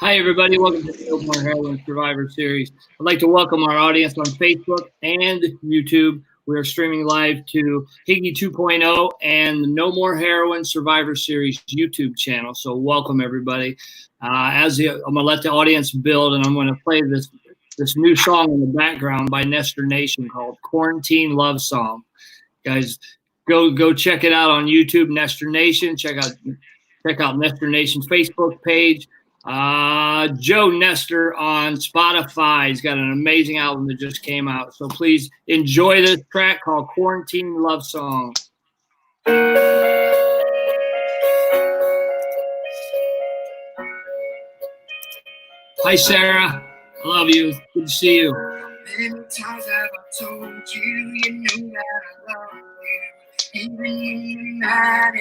Hi, everybody. Welcome to the No More Heroin Survivor Series. I'd like to welcome our audience on Facebook and YouTube. We are streaming live to Higgy 2.0 and the No More Heroin Survivor Series YouTube channel. So welcome, everybody. I'm going to let the audience build, and I'm going to play this new song in the background by Nestor Nation called Quarantine Love Song. Guys, go check it out on YouTube, Nestor Nation. Check out Nestor Nation's Facebook page. Joe Nestor on Spotify. He's got an amazing album that just came out. So please enjoy this track called Quarantine Love Song. Hi, Sarah. I love you. Good to see you. Many times have I told you, you know that I love you, even when you're not in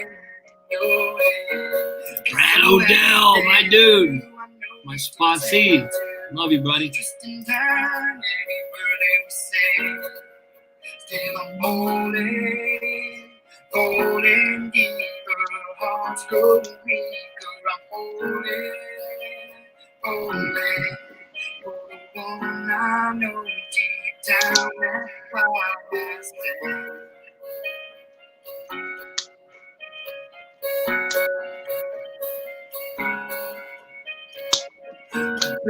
your head. Brad Odell, my dude, my sponsee. Love you, buddy. Just in time, every word they would say. Still I'm holding deeper, hearts growing weaker. I'm holding. For the one I know deep down that fire has been.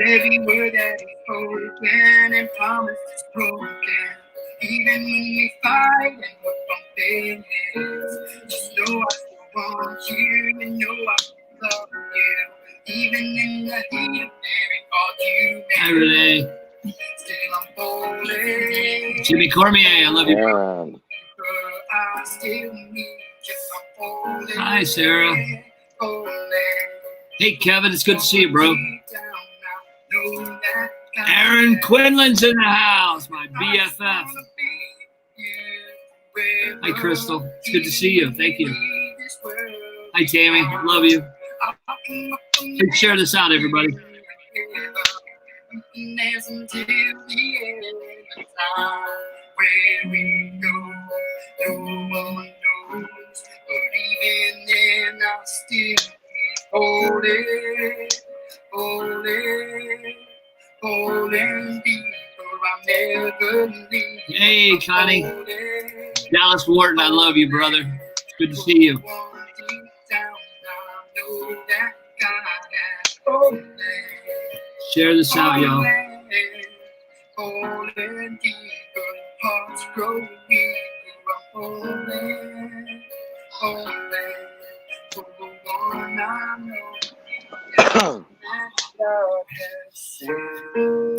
Every word that is spoken and promise is broken. Even when we fight and we're bumping heads, just know I still want you and know I still love you. Even in the heat of every argument, still I'm holding. Jimmy Cormier, I love you, bro. I still need you. I'm holding. Hi, Sarah. Hey, Kevin, it's good to see you, bro. Aaron Quinlan's in the house, my BFF. Hi, Crystal. It's good to see you. Thank you. Hi, Tammy. Love you. Hey, share this out, everybody. Where we go, no one knows. But even then, I still keep holding deeper. I'll never leave. Hey, Connie. Dallas Wharton, I love you, brother. It's good to see you. Share this out, y'all. Holding deeper, hearts grow weaker. I'm holding for the one I know. Love has seen.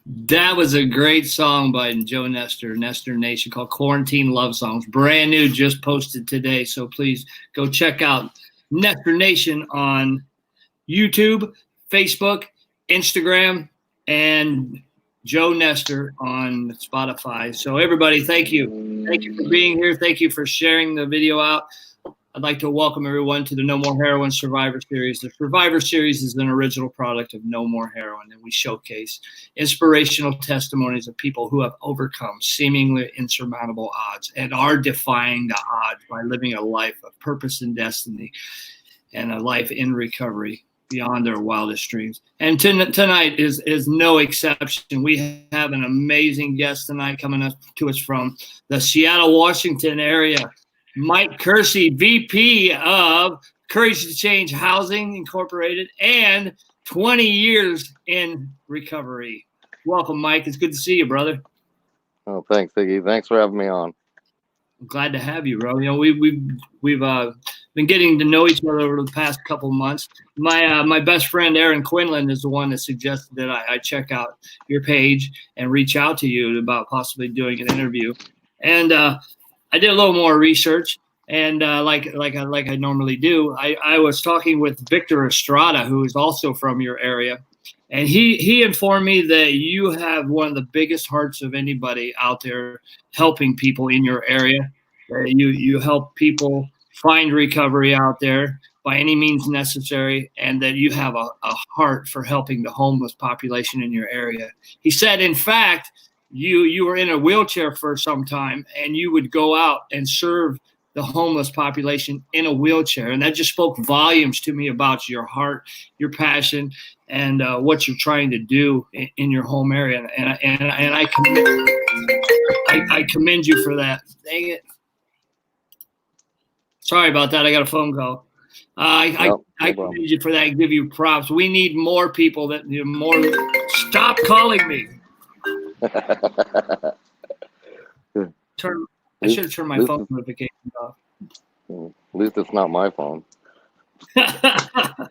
That was a great song by Joe Nestor Nation, called Quarantine Love Songs. Brand new, just posted today. So please go check out Nestor Nation on YouTube, Facebook, Instagram, and Joe Nestor on Spotify. So everybody, thank you. Thank you for being here. Thank you for sharing the video out. I'd like to welcome everyone to the No More Heroin Survivor Series. The Survivor Series is an original product of No More Heroin, and we showcase inspirational testimonies of people who have overcome seemingly insurmountable odds and are defying the odds by living a life of purpose and destiny and a life in recovery beyond their wildest dreams. And tonight is no exception. We have an amazing guest tonight coming up to us from the Seattle, Washington area. Mike Kersey, VP of Courage to Change Housing Incorporated and 20 years in recovery. Welcome, Mike. It's good to see you, brother. Oh, thanks, Iggy. Thanks for having me on. I'm glad to have you, bro. You know, we've been getting to know each other over the past couple of months. My best friend Aaron Quinlan is the one that suggested that I check out your page and reach out to you about possibly doing an interview. And I did a little more research, and like I normally do, I was talking with Victor Estrada, who is also from your area, and he informed me that you have one of the biggest hearts of anybody out there helping people in your area. You help people find recovery out there by any means necessary, and that you have a heart for helping the homeless population in your area. He said, in fact, you were in a wheelchair for some time, and you would go out and serve the homeless population in a wheelchair. And that just spoke volumes to me about your heart, your passion, and what you're trying to do in your home area. And I commend you for that. Dang it. Sorry about that. I got a phone call. I commend you for that. I give you props. We need more people that more. Stop calling me. I should have turned my phone notifications off. At least it's not my phone. I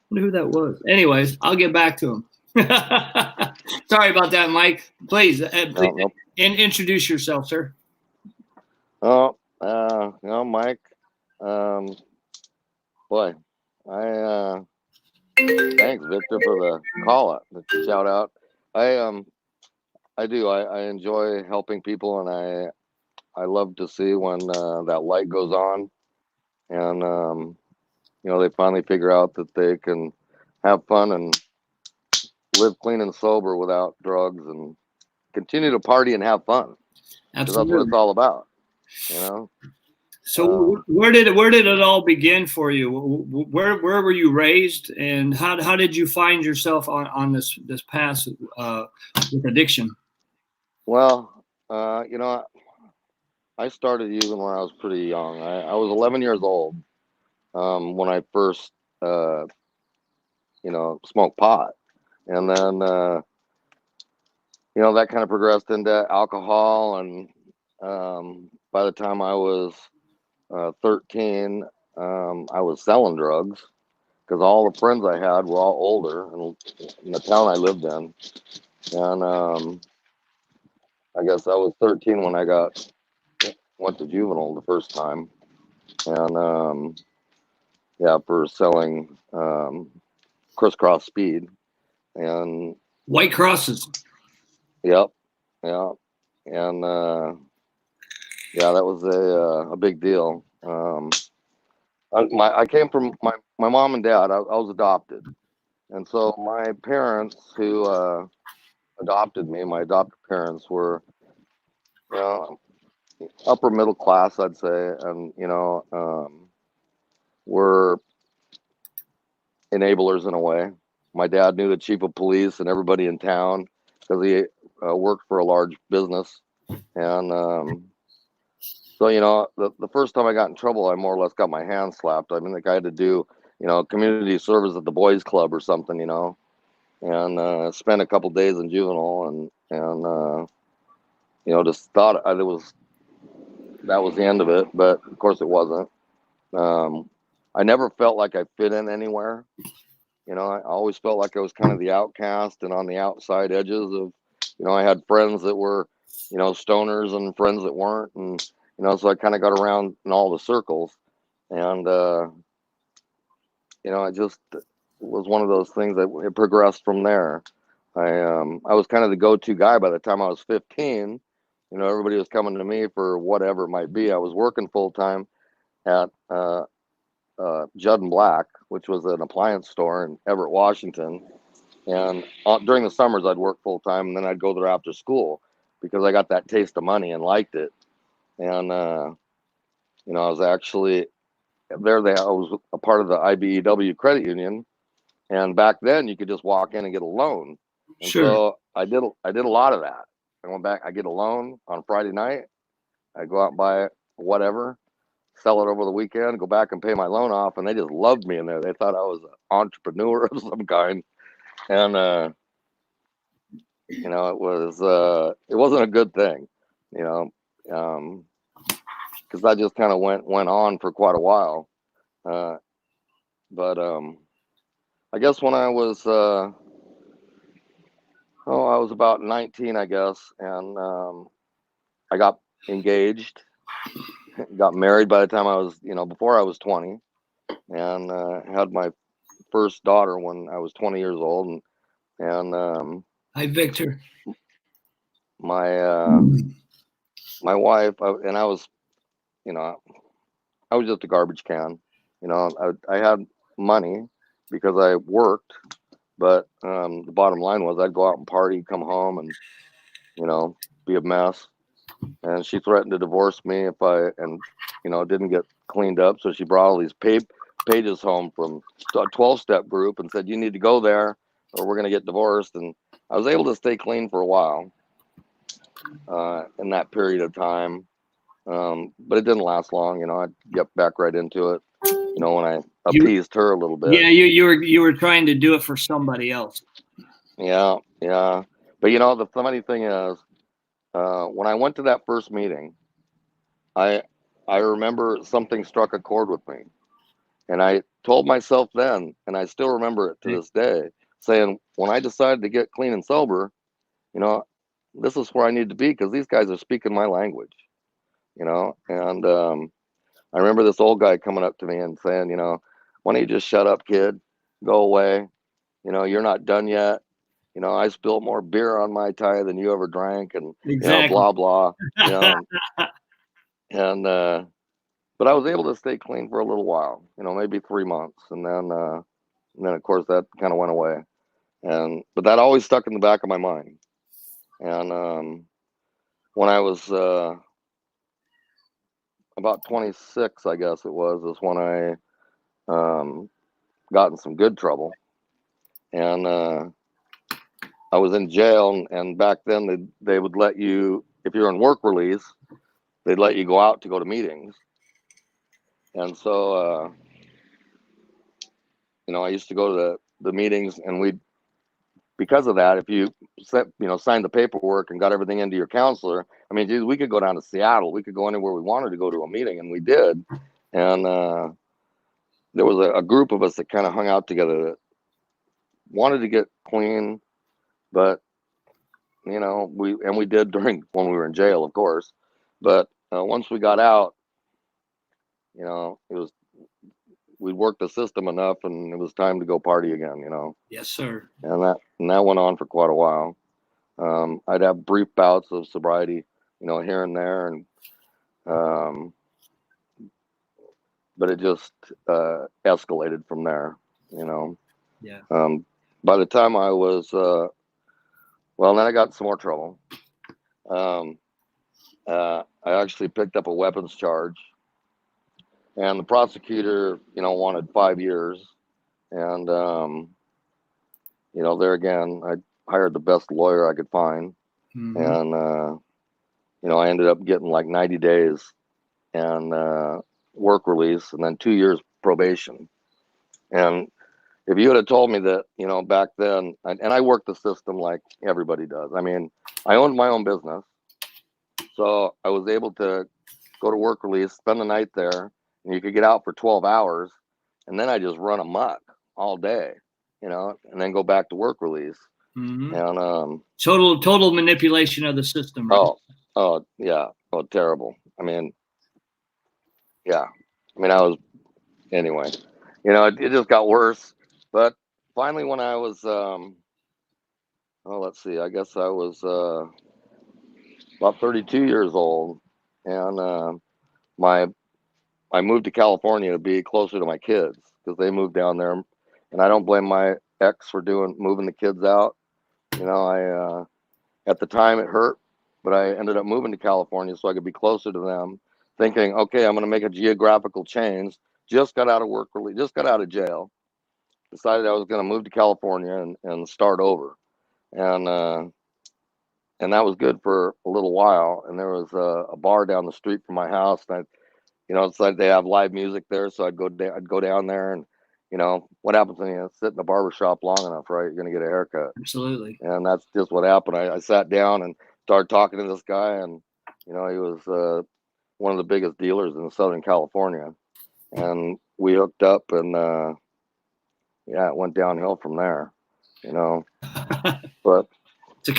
wonder who that was. Anyways, I'll get back to him. Sorry about that, Mike. Please, introduce yourself, sir. Mike. Boy, thanks, Victor, for the call, the shout out. I do. I enjoy helping people, and I love to see when that light goes on, and they finally figure out that they can have fun and live clean and sober without drugs, and continue to party and have fun. Absolutely, that's what it's all about. So where did it all begin for you? Where were you raised, and how did you find yourself on this path with addiction? Well, I started using when I was pretty young. I was 11 years old when I first, smoked pot, and then that kind of progressed into alcohol, and by the time I was 13, I was selling drugs because all the friends I had were all older in the town I lived in. And I guess I was 13 when I went to juvenile the first time. And for selling crisscross speed and white crosses. Yep. Yeah. And that was a big deal. I came from my mom and dad. I was adopted, and so my parents who adopted me, my adopted parents, were upper middle class, I'd say, and were enablers in a way. My dad knew the chief of police and everybody in town because he worked for a large business, and so, the first time I got in trouble, I more or less got my hand slapped. I mean, I had to do, community service at the boys club or something, and spent a couple days in juvenile, and just thought that was the end of it. But of course it wasn't. I never felt like I fit in anywhere. I always felt like I was kind of the outcast and on the outside edges of, I had friends that were, stoners and friends that weren't. And, so I kind of got around in all the circles, and, I just was one of those things that it progressed from there. I was kind of the go-to guy by the time I was 15. Everybody was coming to me for whatever it might be. I was working full-time at Judd and Black, which was an appliance store in Everett, Washington. And during the summers, I'd work full-time, and then I'd go there after school because I got that taste of money and liked it. And, I was actually there. I was a part of the IBEW credit union. And back then you could just walk in and get a loan. And sure. So I did a lot of that. I went back, I get a loan on Friday night. I go out and buy whatever, sell it over the weekend, go back and pay my loan off. And they just loved me in there. They thought I was an entrepreneur of some kind. And, it wasn't a good thing, because that just kind of went on for quite a while. But I guess when I was I was about 19, I guess, and I got engaged, got married by the time I was, before I was 20, and had my first daughter when I was 20 years old, and hi, Victor. My wife, and I was, I was just a garbage can. I had money because I worked, but the bottom line was I'd go out and party, come home, and be a mess. and she threatened to divorce me if I didn't get cleaned up. So she brought all these pages home from a 12-step group and said, you need to go there or we're going to get divorced. And I was able to stay clean for a while in that period of time. But it didn't last long. I get back right into it, when I appeased her a little bit. Yeah, you were trying to do it for somebody else. Yeah. But the funny thing is, when I went to that first meeting, I remember something struck a chord with me. And I told myself then, and I still remember it to this day, saying, when I decided to get clean and sober, this is where I need to be because these guys are speaking my language, And I remember this old guy coming up to me and saying, why don't you just shut up, kid? Go away. You're not done yet. I spilled more beer on my tie than you ever drank, and Exactly. blah blah. And but I was able to stay clean for a little while, maybe 3 months, and then of course that kind of went away, but that always stuck in the back of my mind. And when I was about 26, I guess it was, is when I got in some good trouble, and I was in jail, and back then they would let you, if you're on work release, they'd let you go out to go to meetings. And so, I used to go to the meetings, and because of that, if you signed the paperwork and got everything into your counselor, I mean, geez, we could go down to Seattle, we could go anywhere we wanted to go to a meeting, and we did. And there was a group of us that kind of hung out together that wanted to get clean, but we did during when we were in jail, of course. But once we got out, we'd worked the system enough, and it was time to go party again. Yes, sir. And that went on for quite a while. I'd have brief bouts of sobriety, here and there, and but it just escalated from there. Yeah. By the time I was then I got in some more trouble. I actually picked up a weapons charge, and the prosecutor, wanted 5 years. And, there again, I hired the best lawyer I could find. Mm-hmm. And, I ended up getting like 90 days and work release, and then 2 years probation. And if you would have told me that, back then, and I worked the system like everybody does. I mean, I owned my own business, so I was able to go to work release, spend the night there, and you could get out for 12 hours, and then I just run amok all day, and then go back to work release. Mm-hmm. And total manipulation of the system. Right? Oh yeah, terrible. I mean, yeah, I was anyway. It just got worse. But finally, when I was let's see, I guess I was about 32 years old, and I moved to California to be closer to my kids because they moved down there, and I don't blame my ex for moving the kids out. I at the time it hurt, but I ended up moving to California so I could be closer to them, thinking, okay, I'm going to make a geographical change. Just got out of work release, just got out of jail, decided I was going to move to California and start over. And that was good for a little while. And there was a bar down the street from my house, and it's like they have live music there, so I'd go down there, and what happens when you sit in a barber shop long enough, right? You're gonna get a haircut. Absolutely. And that's just what happened. I sat down and started talking to this guy, and he was one of the biggest dealers in Southern California, and we hooked up, and it went downhill from there. But it's a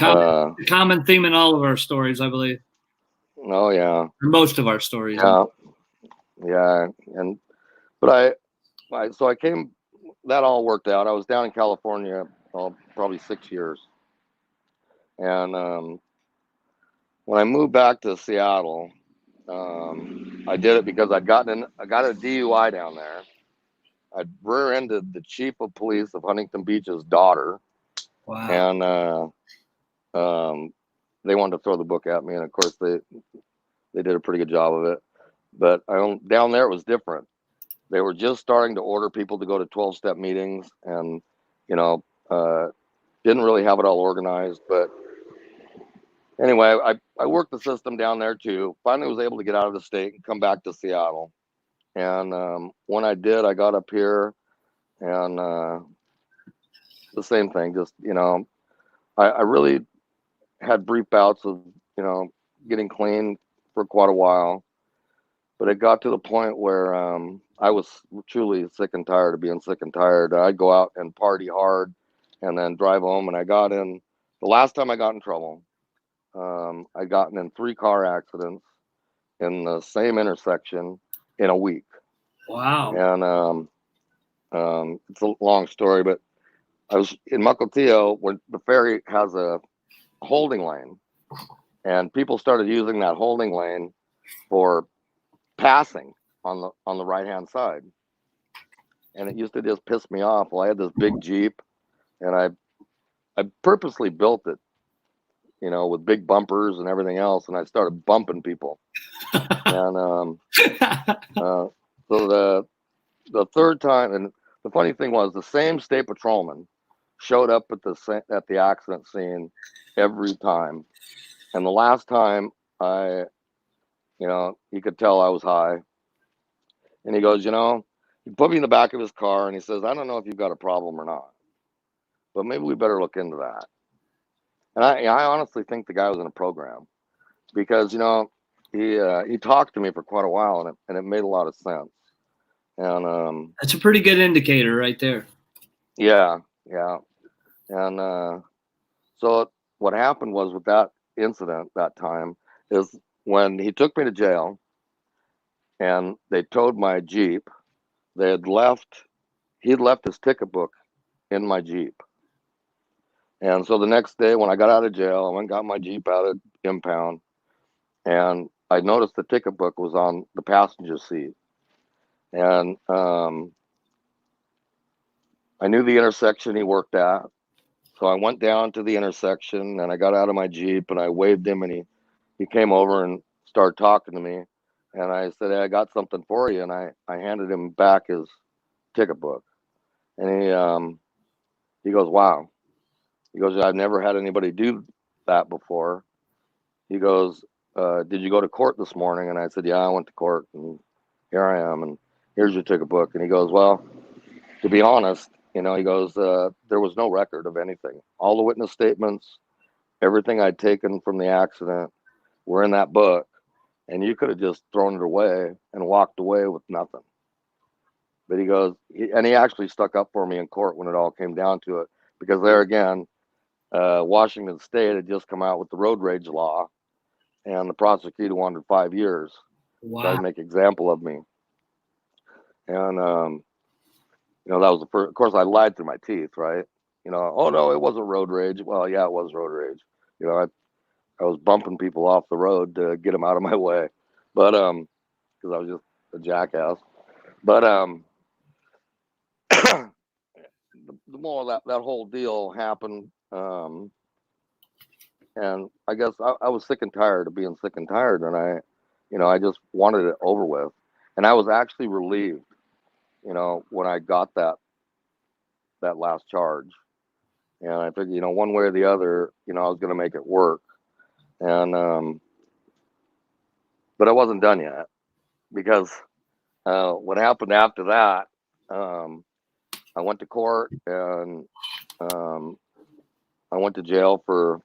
common theme in all of our stories, I believe. Oh yeah, or most of our stories. Yeah, but I came. That all worked out. I was down in California probably 6 years, and when I moved back to Seattle, I did it because I got a DUI down there. I rear-ended the chief of police of Huntington Beach's daughter. Wow. And they wanted to throw the book at me, and of course they did a pretty good job of it. But down there it was different. They were just starting to order people to go to 12-step meetings, and you know, didn't really have it all organized. But anyway, I worked the system down there too. Finally was able to get out of the state and come back to Seattle. And when I did, I got up here, and the same thing. Just I really had brief bouts of getting clean for quite a while, but it got to the point where I was truly sick and tired of being sick and tired. I'd go out and party hard, and then drive home. And I got in the last time I got in trouble. I'd gotten in 3 car accidents in the same intersection in a week. Wow. And it's a long story, but I was in Mukilteo when the ferry has a holding lane, and people started using that holding lane for passing on the right hand side, and it used to just piss me off. Well, I had this big Jeep, and I purposely built it, with big bumpers and everything else, and I started bumping people. And so the third time, and the funny thing was, the same state patrolman showed up at the accident scene every time. And the last time, he could tell I was high, and he goes, he put me in the back of his car, and he says, I don't know if you've got a problem or not, but maybe we better look into that. And I honestly think the guy was in a program, because he talked to me for quite a while, and it made a lot of sense. And that's a pretty good indicator right there. Yeah. And so what happened was, with that incident that time, is when he took me to jail and they towed my Jeep, he'd left his ticket book in my Jeep. And so the next day when I got out of jail, I went and got my Jeep out of impound, and I noticed the ticket book was on the passenger seat. And I knew the intersection he worked at. So I went down to the intersection, and I got out of my Jeep, and I waved him, and he came over and started talking to me. And I said, hey, I got something for you. And I handed him back his ticket book. And he goes, wow. He goes, I've never had anybody do that before. He goes, did you go to court this morning? And I said, yeah, I went to court, and here I am, and here's your ticket book. And he goes, well, to be honest, he goes, there was no record of anything. All the witness statements, everything I'd taken from the accident were in that book, and you could have just thrown it away and walked away with nothing. But he goes, and he actually stuck up for me in court when it all came down to it, because there again, Washington State had just come out with the road rage law, and the prosecutor wanted 5 years. Wow. Tried to make an example of me. And that was the first. Of course, I lied through my teeth, right? Oh no, it wasn't road rage. Well, yeah, it was road rage. I was bumping people off the road to get them out of my way, but because I was just a jackass. But the more that whole deal happened, and I guess I was sick and tired of being sick and tired, and I just wanted it over with, and I was actually relieved, when I got that last charge. And I figured, one way or the other, I was going to make it work. And, but I wasn't done yet, because what happened after that, I went to court, and I went to jail for,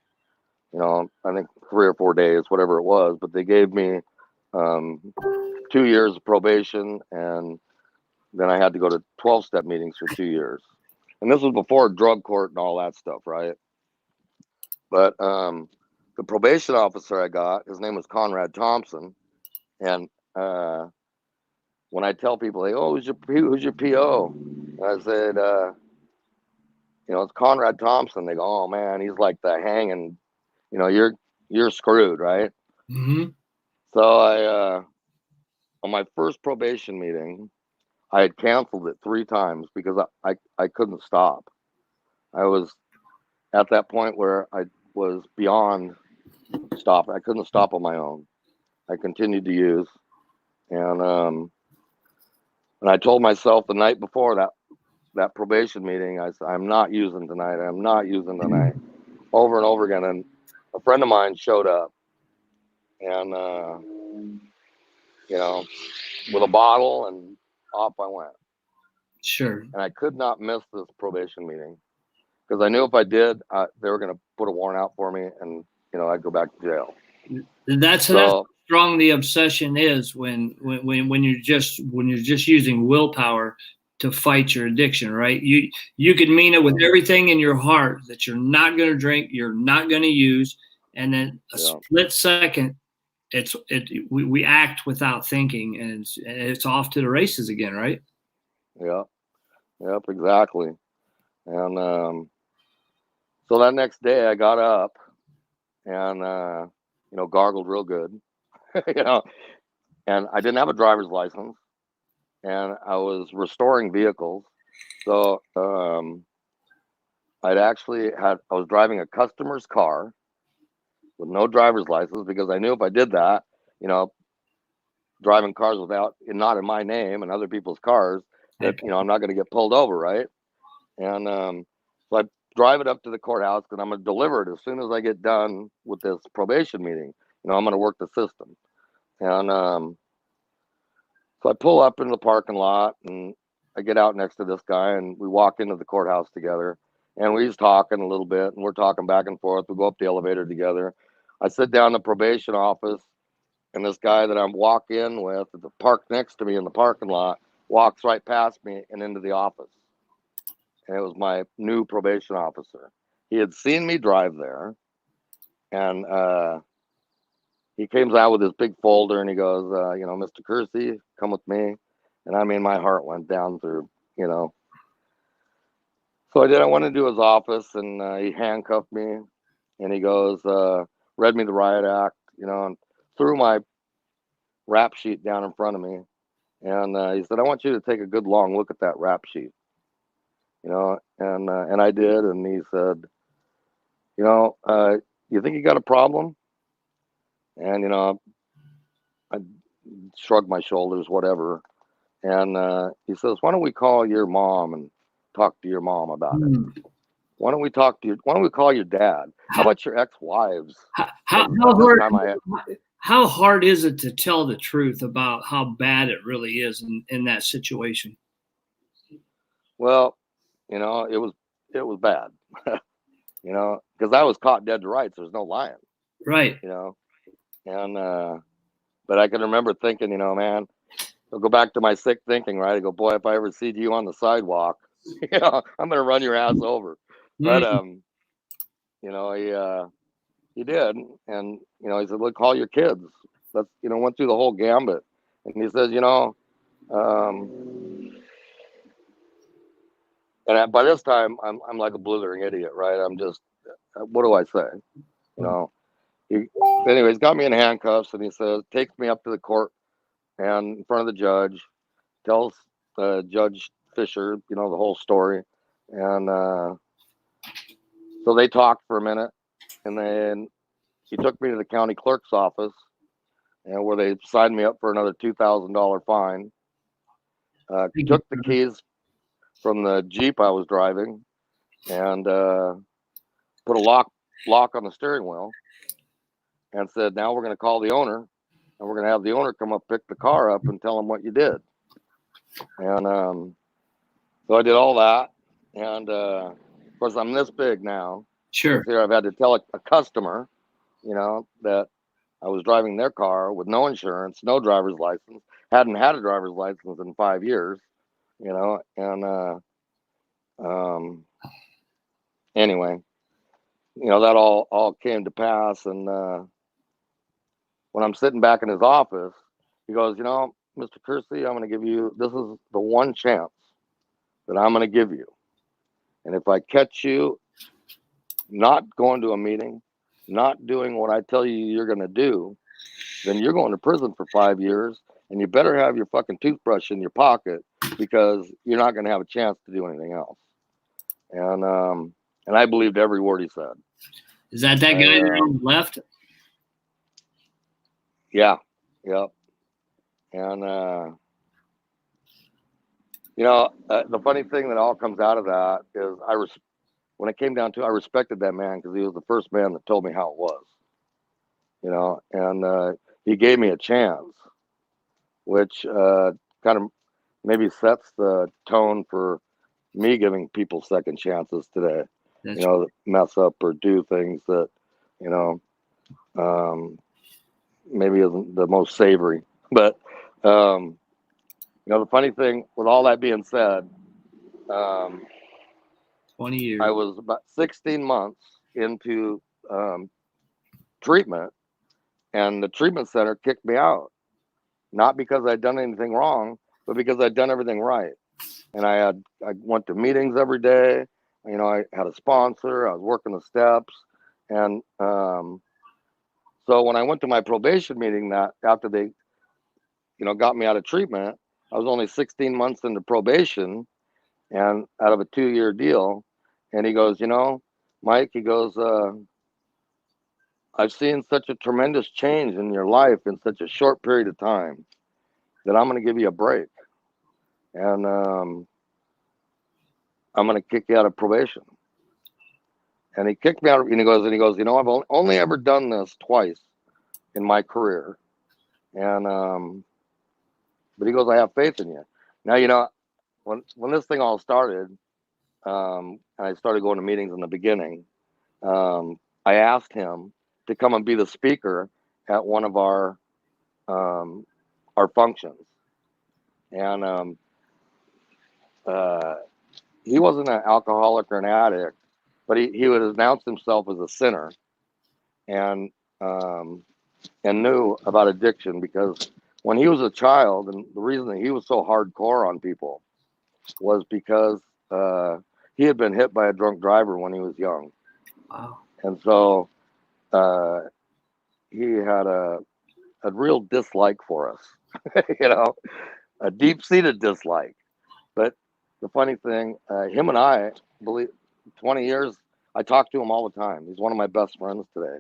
I think 3 or 4 days, whatever it was. But they gave me 2 years of probation, and then I had to go to 12-step meetings for 2 years. And this was before drug court and all that stuff, right? But the probation officer I got, his name was Conrad Thompson. And when I tell people, who's your PO? And I said, it's Conrad Thompson. They go, oh man, he's like the hanging, you're screwed, right? Mm-hmm. So I, on my first probation meeting, I had canceled it 3 times because I couldn't stop. I was at that point where I was beyond stop. I couldn't stop on my own. I continued to use, and I told myself the night before that probation meeting, I said, I'm not using tonight. I'm not using tonight, over and over again. And a friend of mine showed up, and you know, with a bottle, and off I went. Sure. And I could not miss this probation meeting because I knew if I did, they were going to put a warrant out for me, and I'd go back to jail. That's how strong the obsession is when you're just using willpower to fight your addiction, right? You could mean it with everything in your heart that you're not going to drink, you're not going to use, and then a split second, we act without thinking, and it's off to the races again, right? Yeah. Yep, exactly. And so that next day I got up and gargled real good, and I didn't have a driver's license, and I was restoring vehicles. So I was driving a customer's car with no driver's license, because I knew if I did that, driving cars not in my name and other people's cars, that I'm not going to get pulled over, right? And so I drive it up to the courthouse, and I'm going to deliver it as soon as I get done with this probation meeting. I'm going to work the system. And so I pull up into the parking lot, and I get out next to this guy, and we walk into the courthouse together, and we're talking a little bit, and we're talking back and forth. We go up the elevator together. I sit down in the probation office, and this guy that I'm walking with at the park next to me in the parking lot walks right past me and into the office. And it was my new probation officer. He had seen me drive there, and he comes out with his big folder, and he goes, Mr. Kersey, come with me. And I mean, my heart went down through, So I did. I went into his office, and he handcuffed me, and he goes, read me the riot act, and threw my rap sheet down in front of me. And he said, I want you to take a good long look at that rap sheet. And I did, and he said, you think you got a problem? And I shrugged my shoulders, whatever. And he says, why don't we call your mom and talk to your mom about it? Why don't we call your dad? How about your ex-wives? How hard is it to tell the truth about how bad it really is in that situation? Well, it was bad, because I was caught dead to rights. There's no lying. Right. And, but I can remember thinking, man, I'll go back to my sick thinking, right? I go, boy, if I ever see you on the sidewalk, I'm going to run your ass over. But, he did. And, he said, look, call your kids. That's, went through the whole gambit. And he says, and by this time, I'm like a blithering idiot, right? I'm just, what do I say? He's got me in handcuffs, and he says, takes me up to the court and in front of the judge, tells Judge Fisher, the whole story. And so they talked for a minute, and then he took me to the county clerk's office, and where they signed me up for another $2,000 fine. Took the keys from the Jeep I was driving, and put a lock on the steering wheel, and said, now we're going to call the owner, and we're going to have the owner come up, pick the car up, and tell him what you did. And so I did all that. And of course, I'm this big now. Sure. Here I've had to tell a customer, that I was driving their car with no insurance, no driver's license, hadn't had a driver's license in 5 years, and anyway, that all came to pass. And when I'm sitting back in his office, he goes, Mr. Kersey, I'm going to give you, this is the one chance that I'm going to give you. And if I catch you not going to a meeting, not doing what I tell you you're going to do, then you're going to prison for 5 years, and you better have your fucking toothbrush in your pocket, because you're not going to have a chance to do anything else. And I believed every word he said. Is that guy there on the left? Yeah. Yep. And the funny thing that all comes out of that is when it came down to, I respected that man because he was the first man that told me how it was. And he gave me a chance, which kind of maybe sets the tone for me giving people second chances today. That's That mess up or do things that um, maybe isn't the most savory. But the funny thing with all that being said, 20 years. I was about 16 months into treatment, and the treatment center kicked me out, not because I'd done anything wrong, but because I'd done everything right. And I went to meetings every day. I had a sponsor. I was working the steps, and so when I went to my probation meeting that after they, got me out of treatment, I was only 16 months into probation, and out of a 2-year deal. And he goes, Mike, he goes, I've seen such a tremendous change in your life in such a short period of time that I'm going to give you a break, and I'm going to kick you out of probation. And he kicked me out, and he goes, I've only ever done this twice in my career, and but he goes, I have faith in you. Now, when this thing all started, and I started going to meetings in the beginning, I asked him to come and be the speaker at one of our functions, and he wasn't an alcoholic or an addict, but he would announce himself as a sinner, and knew about addiction because when he was a child, and the reason that he was so hardcore on people was because he had been hit by a drunk driver when he was young. Wow. And so he had a real dislike for us, a deep-seated dislike. But the funny thing, him and I, believe 20 years, I talk to him all the time. He's one of my best friends today,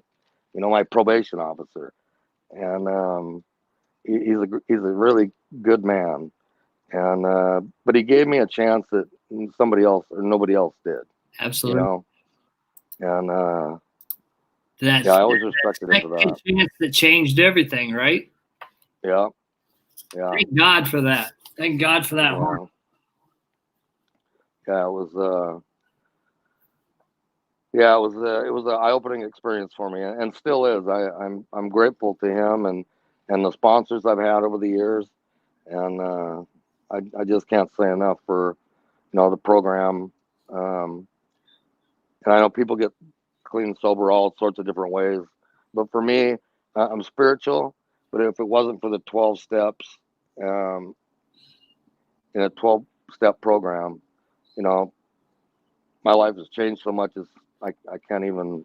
my probation officer. And he's a really good man. And but he gave me a chance that somebody else or nobody else did. Absolutely. And That's, I always respected him for that. Chance that changed everything, right? Yeah. Thank God for that. Thank God for that. Yeah, it was. Yeah, it was an eye-opening experience for me, and still is. I'm grateful to him and the sponsors I've had over the years, and I just can't say enough for the program. And I know people get clean and sober all sorts of different ways, but for me, I'm spiritual. But if it wasn't for the 12 steps, in a 12-step program, my life has changed so much as I can't even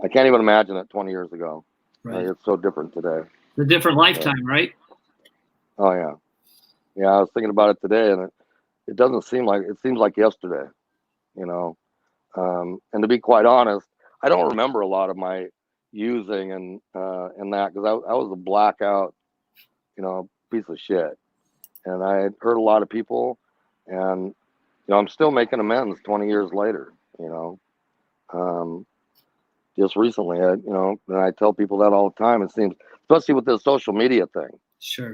imagine it 20 years ago. Right. It's so different today. It's a different lifetime, right? Oh yeah. I was thinking about it today, and it doesn't seem like it seems like yesterday, and to be quite honest, I don't remember a lot of my using and that because I was a blackout, piece of shit, and I had hurt a lot of people, and I'm still making amends 20 years later, just recently, and I tell people that all the time. It seems, especially with this social media thing, sure,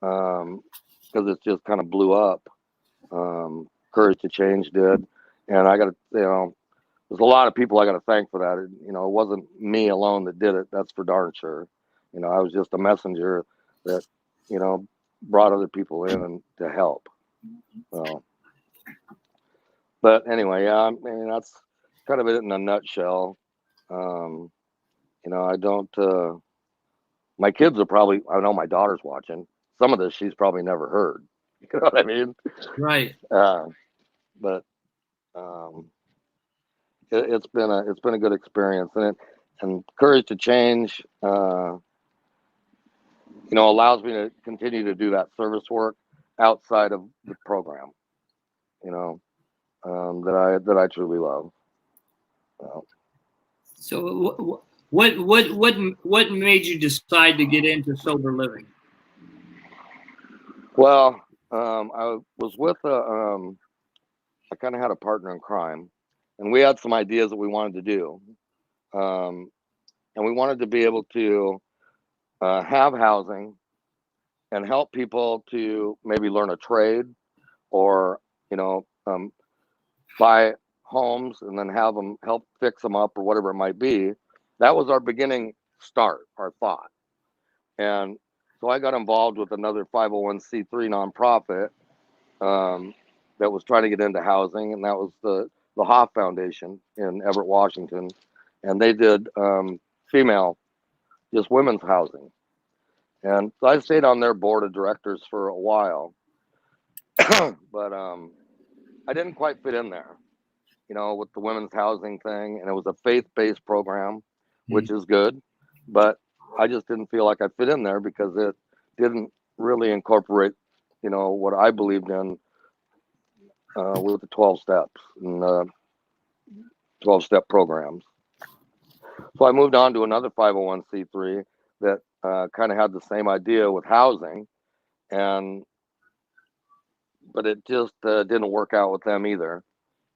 because it just kind of blew up. Courage to Change did, and I got to, there's a lot of people I got to thank for that. It wasn't me alone that did it. That's for darn sure. I was just a messenger that, brought other people in and to help. So, but anyway, yeah, I mean, that's kind of it in a nutshell. I don't. My kids are probably. I know my daughter's watching. Some of this she's probably never heard. You know what I mean? Right. But it's been a good experience, and Courage to Change, allows me to continue to do that service work outside of the program, that I truly love. So What made you decide to get into sober living? Well, I was with I kind of had a partner in crime, and we had some ideas that we wanted to do, um, and we wanted to be able to have housing and help people to maybe learn a trade or you know buy homes and then have them help fix them up or whatever it might be. That was our beginning start, our thought. And so I got involved with another 501c3 nonprofit that was trying to get into housing, and that was the Hoff Foundation in Everett, Washington, and they did female, just women's housing. And so I stayed on their board of directors for a while, but I didn't quite fit in there, with the women's housing thing, and it was a faith-based program, which is good, but I just didn't feel like I fit in there because it didn't really incorporate, what I believed in with the 12 steps and 12-step programs. So I moved on to another 501c3 that kind of had the same idea with housing, but it just didn't work out with them either.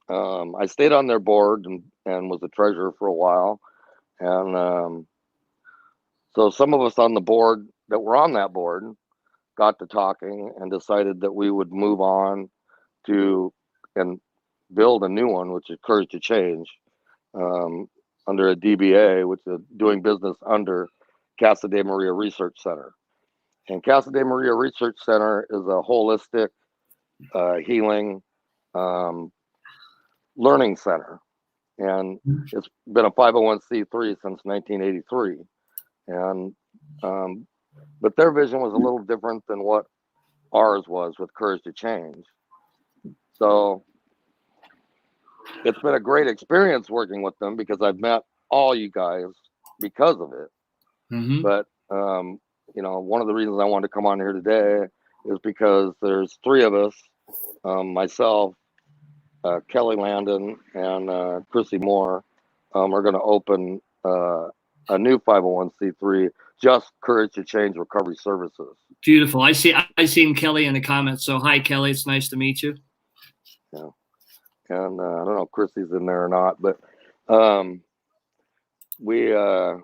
I stayed on their board and was the treasurer for a while. And so some of us on the board that were on that board got to talking and decided that we would move on to and build a new one, which is Courage to Change, under a DBA, which is doing business under Casa de Maria Research Center. And Casa de Maria Research Center is a holistic healing learning center. And it's been a 501c3 since 1983. And but their vision was a little different than what ours was with Courage to Change. So it's been a great experience working with them because I've met all you guys because of it. Mm-hmm. But one of the reasons I wanted to come on here today is because there's three of us, myself, Kelly Landon, and Chrissy Moore, are going to open a new 501c3, just Courage to Change Recovery Services. Beautiful. I seen Kelly in the comments. So hi, Kelly. It's nice to meet you. Yeah. And I don't know if Chrissy's in there or not, but so we're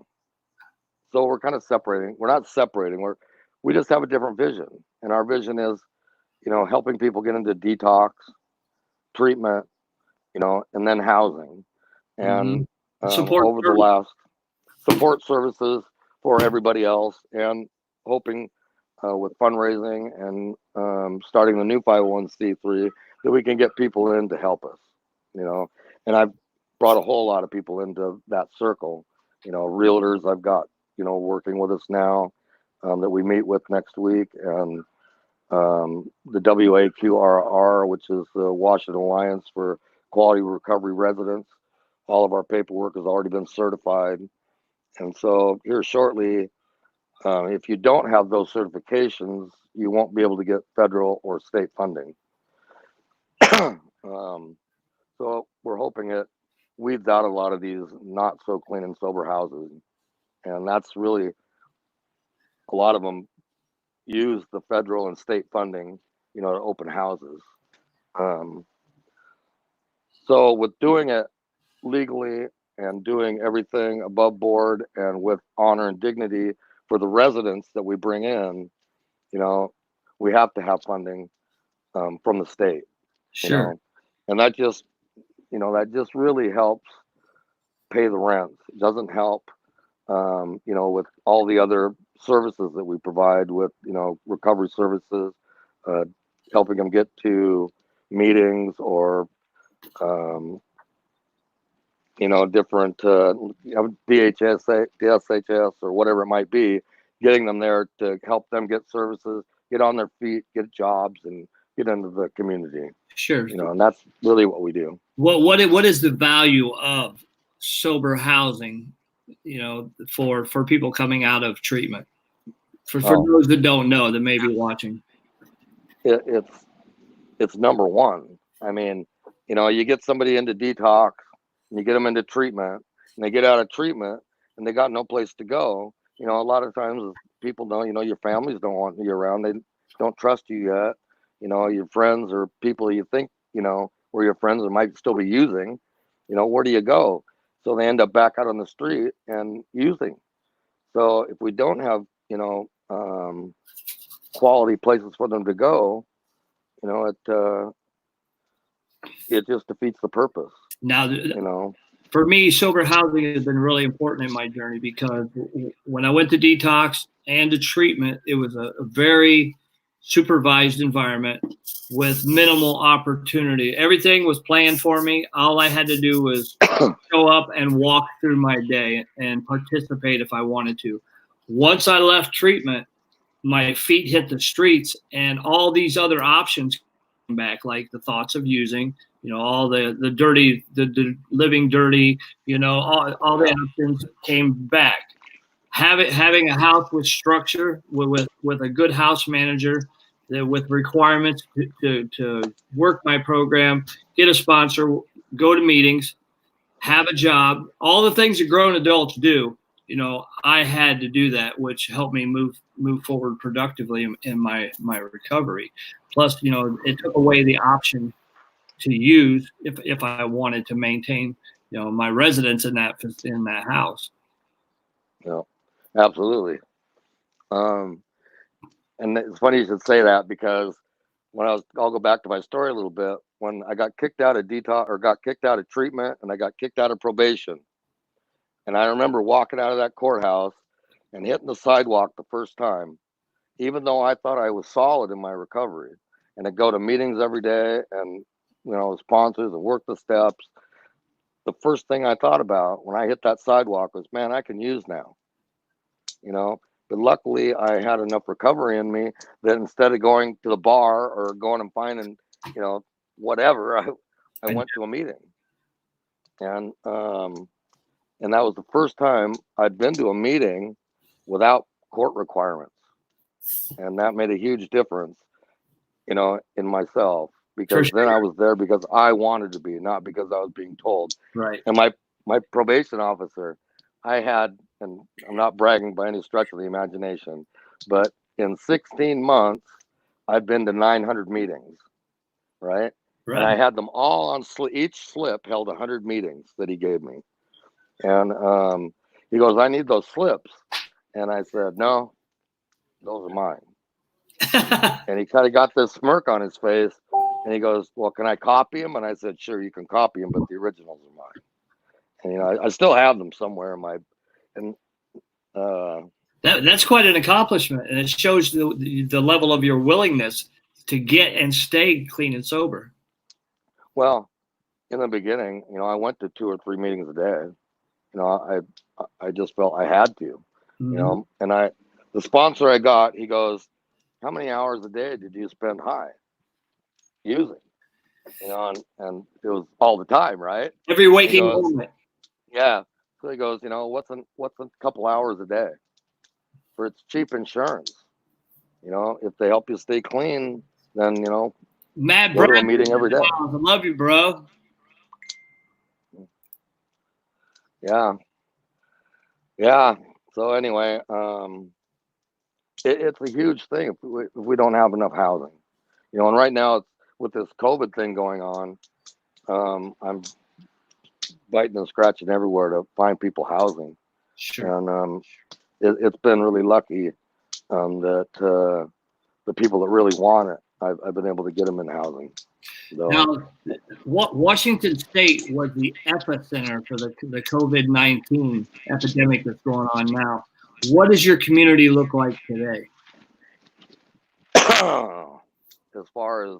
kind of separating. We're not separating. We just have a different vision. And our vision is, helping people get into detox, treatment, and then housing. And over the last support services for everybody else, and hoping with fundraising and starting the new 501c3 that we can get people in to help us, and I've brought a whole lot of people into that circle, realtors I've got, working with us now that we meet with next week, and the WAQRR, which is the Washington Alliance for Quality Recovery Residents. All of our paperwork has already been certified. And so here shortly, if you don't have those certifications, you won't be able to get federal or state funding. So we're hoping it weeds out a lot of these not so clean and sober houses. And that's really, a lot of them use the federal and state funding, to open houses. So with doing it legally and doing everything above board and with honor and dignity for the residents that we bring in, we have to have funding from the state. Sure. And that just really helps pay the rents. It doesn't help, with all the other services that we provide with, recovery services, helping them get to meetings or, different DHS, DSHS, or whatever it might be, getting them there to help them get services, get on their feet, get jobs, and get into the community. Sure. And that's really what we do. What is the value of sober housing, for people coming out of treatment? For those that don't know, that may be watching. It's number one. I mean, you get somebody into detox, and you get them into treatment, and they get out of treatment, and they got no place to go. You know, a lot of times people don't, you know, your families don't want you around. They don't trust you yet. You know, your friends or people you think, you know, were your friends and might still be using, you know, where do you go? So they end up back out on the street and using. So if we don't have, you know, quality places for them to go, you know, it just defeats the purpose. Now, you know. For me, sober housing has been really important in my journey because when I went to detox and to treatment, it was a very supervised environment with minimal opportunity. Everything was planned for me. All I had to do was show up and walk through my day and participate if I wanted to. Once I left treatment, my feet hit the streets and all these other options came back, like the thoughts of using, you know, all the dirty, the living dirty, you know, all the options came back. Having a house with structure, with a good house manager, with requirements to work my program, get a sponsor, go to meetings, have a job, all the things that grown adults do. You know, I had to do that, which helped me move forward productively in my recovery. Plus, you know, it took away the option to use if I wanted to maintain, you know, my residence in that house. Yeah, absolutely. And it's funny you should say that, because I'll go back to my story a little bit. When I got kicked out of detox, or got kicked out of treatment, and I got kicked out of probation, and I remember walking out of that courthouse and hitting the sidewalk the first time, even though I thought I was solid in my recovery, and I go to meetings every day, and you know, sponsors and work the steps. The first thing I thought about when I hit that sidewalk was, man, I can use now. You know, but luckily I had enough recovery in me that instead of going to the bar or going and finding, you know, whatever, I went to a meeting, and that was the first time I'd been to a meeting without court requirements, and that made a huge difference, you know, in myself, because then I was there because I wanted to be, not because I was being told. Right. And my probation officer, I had, and I'm not bragging by any stretch of the imagination, but in 16 months, I've been to 900 meetings, right? Right. And I had them all on each slip held 100 meetings that he gave me. And he goes, I need those slips. And I said, no, those are mine. And he kind of got this smirk on his face, and he goes, well, can I copy them? And I said, sure, you can copy them, but the originals are mine. And, you know, I still have them somewhere in my, and that's quite an accomplishment, and it shows the level of your willingness to get and stay clean and sober. Well, in the beginning, you know, I went to 2 or 3 meetings a day. You know, I just felt I had to, you know, and the sponsor I got, he goes, how many hours a day did you spend high using? You know, and it was all the time, right? Every waking moment. Yeah. So he goes, you know, what's a couple hours a day? For it's cheap insurance. You know, if they help you stay clean, then, you know, Matt, go to a meeting every day. I love you, bro. Yeah. Yeah. So anyway, it's a huge thing if we don't have enough housing. You know, and right now, it's, with this COVID thing going on, I'm biting and scratching everywhere to find people housing. Sure. And it's been really lucky that the people that really want it, I've been able to get them in housing. So, now, Washington State was the epicenter for the COVID-19 epidemic that's going on now. What does your community look like today? as far as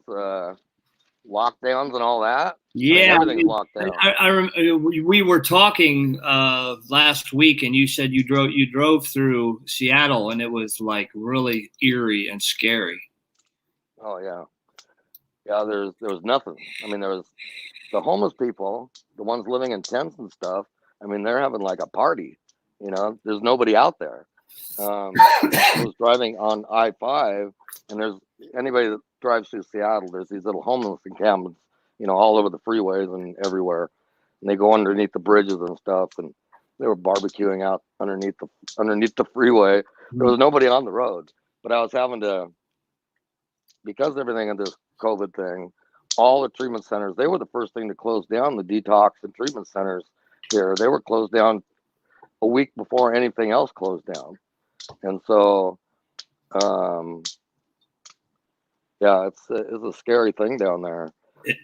lockdowns and all that, yeah, everything's locked down. We were talking last week, and you said you drove through Seattle, and it was like really eerie and scary. Oh yeah. Yeah, there was nothing. I mean, there was the homeless people, the ones living in tents and stuff. I mean, they're having like a party. You know, there's nobody out there. I was driving on I-5, and there's anybody that drives through Seattle, there's these little homeless encampments, you know, all over the freeways and everywhere. And they go underneath the bridges and stuff. And they were barbecuing out underneath the freeway. There was nobody on the road, but I was having to, because everything in this COVID thing, all the treatment centers, they were the first thing to close down the detox and treatment centers here. They were closed down a week before anything else closed down. And so, yeah, it's a scary thing down there.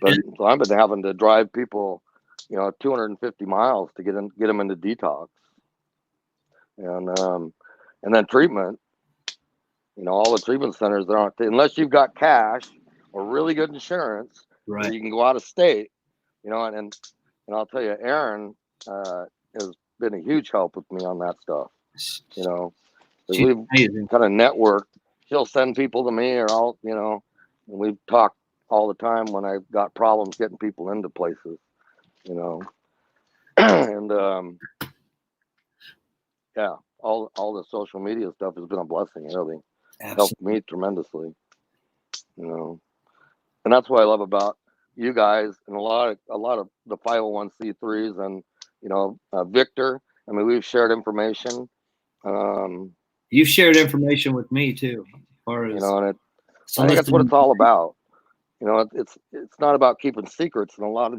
But so I've been having to drive people, 250 miles to get them into detox, and then treatment. All the treatment centers, there aren't, unless you've got cash or really good insurance, Right. or you can go out of state. And I'll tell you, Erin has been a huge help with me on that stuff. We've kind of networked. She'll send people to me, or I'll, and we've talked all the time when I got problems getting people into places, and yeah, all the social media stuff has been a blessing. It really helped me tremendously, and that's what I love about you guys and a lot of the 501c3s and Victor. I mean, we've shared information. You've shared information with me too, as far as, and I think that's what it's all about. It's not about keeping secrets, and a lot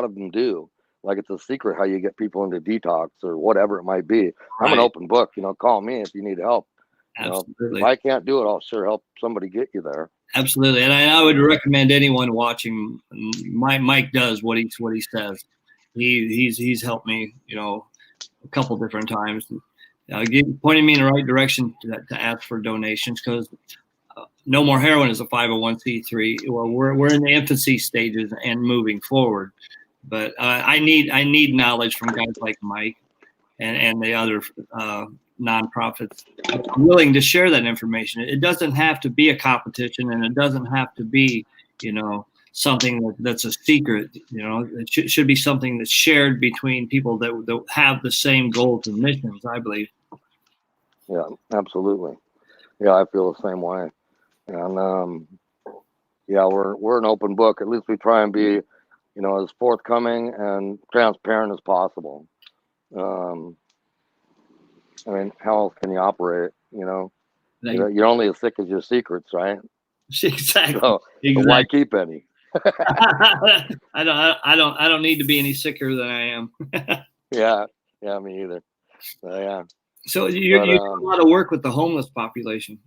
of them do. Like, it's a secret how you get people into detox or whatever it might be. Right. I'm an open book. Call me if you need help. Absolutely. If I can't do it, I'll sure help somebody get you there. Absolutely, and I would recommend anyone watching. Mike does what he says. He's helped me, a couple different times. Pointing me in the right direction to ask for donations, because No More Heroin is a 501c3. Well, we're in the infancy stages and moving forward, but I need knowledge from guys like Mike and the other nonprofits willing to share that information. It doesn't have to be a competition, and it doesn't have to be something that's a secret. It should be something that's shared between people that have the same goals and missions, I believe. Yeah, absolutely. Yeah, I feel the same way. And yeah, we're an open book. At least we try and be, as forthcoming and transparent as possible. I mean, how else can you operate? You're only as sick as your secrets, right? Exactly. So why keep any? I don't need to be any sicker than I am. Yeah, me either. Yeah. So you do a lot of work with the homeless population.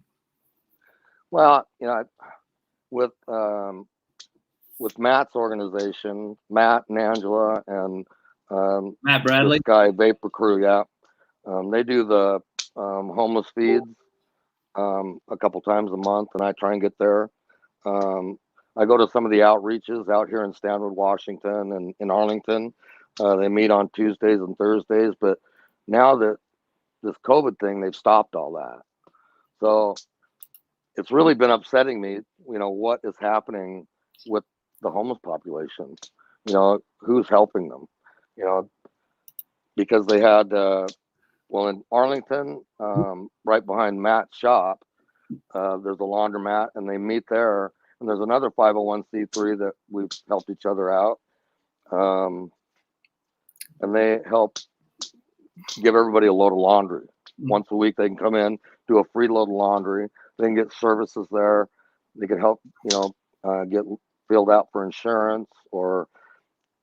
Well, with Matt's organization, Matt and Angela and Matt Bradley, this guy Vapor Crew, yeah, they do the homeless feeds a couple times a month, and I try and get there. I go to some of the outreaches out here in Stanwood, Washington, and in Arlington. They meet on Tuesdays and Thursdays, but now that this COVID thing, they've stopped all that. So it's really been upsetting me, what is happening with the homeless population, who's helping them, because they had, in Arlington, right behind Matt's shop, there's a laundromat, and they meet there. And there's another 501c3 that we've helped each other out. And they help give everybody a load of laundry. Once a week, they can come in, do a free load of laundry. They can get services there. They can help, get filled out for insurance, or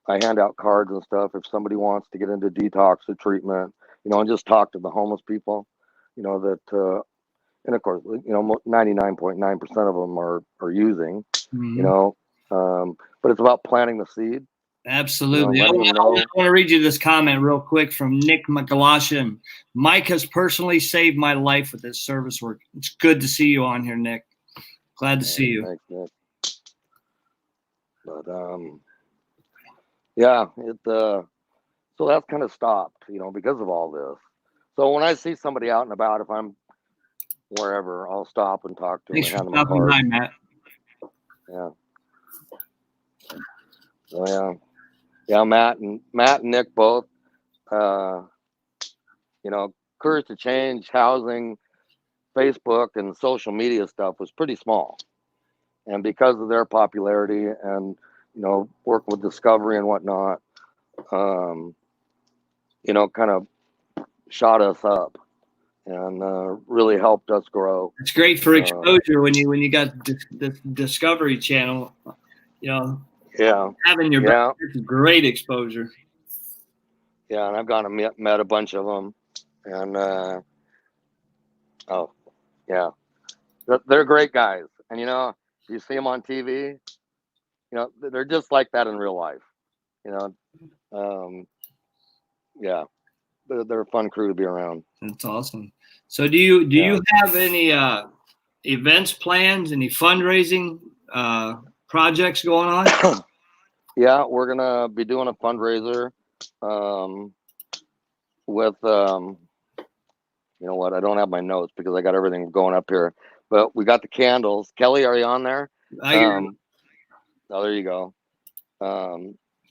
I hand out cards and stuff if somebody wants to get into detox or treatment, and just talk to the homeless people, that, and of course, 99.9% of them are using, but it's about planting the seed. Absolutely. I want to read you this comment real quick from Nick McGlashan. Mike has personally saved my life with his service work. It's good to see you on here, Nick. Glad to see you. Thanks, Nick. But yeah, so that's kind of stopped, because of all this. So when I see somebody out and about, if I'm wherever, I'll stop and talk to them. Thanks for stopping by, Matt. Yeah. So yeah, Matt and Nick both. Courage to Change, housing, Facebook, and social media stuff was pretty small, and because of their popularity and working with Discovery and whatnot, kind of shot us up and really helped us grow. It's great for exposure when you got the Discovery Channel. You know, Yeah, having your yeah, back is great exposure. yeah. And I've gone and met a bunch of them, and oh yeah, they're great guys. And you know, you see them on TV, you know, they're just like that in real life. You know, yeah, they're a fun crew to be around. That's awesome. So do you have any events plans, any fundraising projects going on? Yeah, we're gonna be doing a fundraiser um, with you know what? I don't have my notes because I got everything going up here. But we got the candles. Kelly, are you on there? Oh, there you go.